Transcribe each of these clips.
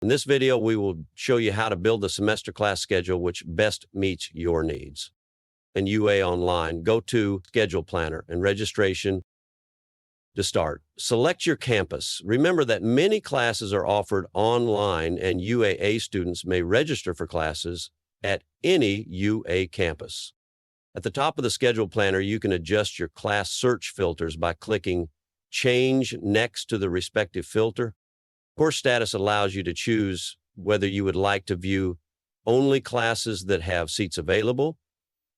In this video, we will show you how to build the semester class schedule which best meets your needs. In UAOnline, go to Schedule Planner and Registration to start. Select your campus. Remember that many classes are offered online and UAA students may register for classes at any UA campus. At the top of the Schedule Planner, you can adjust your class search filters by clicking Change next to the respective filter. Course status allows you to choose whether you would like to view only classes that have seats available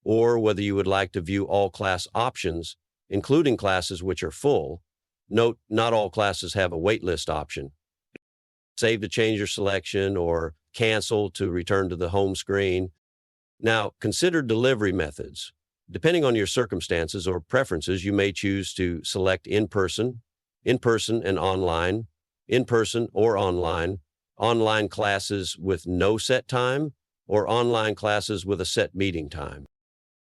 or whether you would like to view all class options, including classes which are full. Note, not all classes have a waitlist option. Save to change your selection or cancel to return to the home screen. Now, consider delivery methods. Depending on your circumstances or preferences, you may choose to select in-person and online, in-person or online classes with no set time, or online classes with a set meeting time.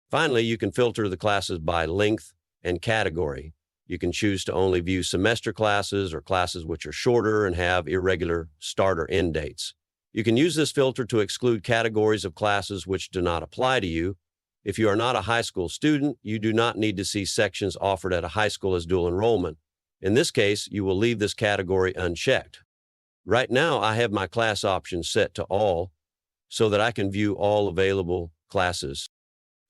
Finally, you can filter the classes by length and category. You can choose to only view semester classes or classes which are shorter and have irregular start or end dates. You can use this filter to exclude categories of classes which do not apply to you. If you are not a high school student, you do not need to see sections offered at a high school as dual enrollment. In this case, you will leave this category unchecked. Right now, I have my class options set to all so that I can view all available classes.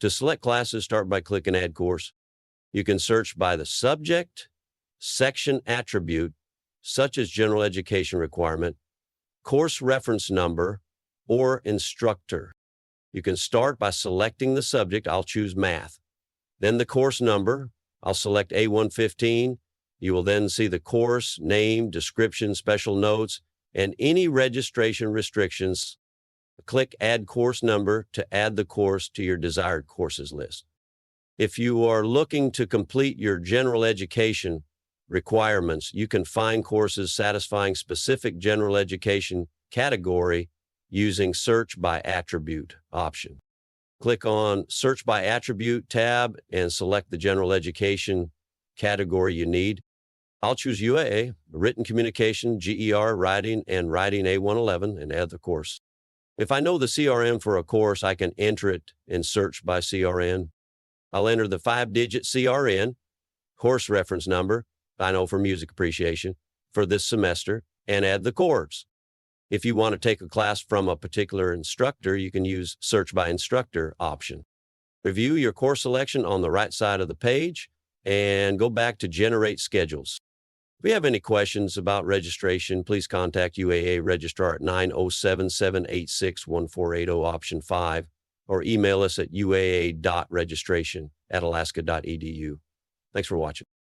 To select classes, start by clicking Add Course. You can search by the subject, section attribute, such as General Education Requirement, course reference number, or instructor. You can start by selecting the subject. I'll choose Math. Then the course number. I'll select A115. You will then see the course, name, description, special notes, and any registration restrictions. Click Add Course Number to add the course to your desired courses list. If you are looking to complete your general education requirements, you can find courses satisfying specific general education category using Search by Attribute option. Click on Search by Attribute tab and select the general education category you need. I'll choose UAA, Written Communication, GER, Writing, and Writing A111 and add the course. If I know the CRN for a course, I can enter it in Search by CRN. I'll enter the 5-digit CRN, course reference number, I know for music appreciation, for this semester, and add the course. If you want to take a class from a particular instructor, you can use Search by Instructor option. Review your course selection on the right side of the page and go back to Generate Schedules. If you have any questions about registration, please contact UAA Registrar at 907-786-1480 option 5 or email us at uaa.registration@alaska.edu. Thanks for watching.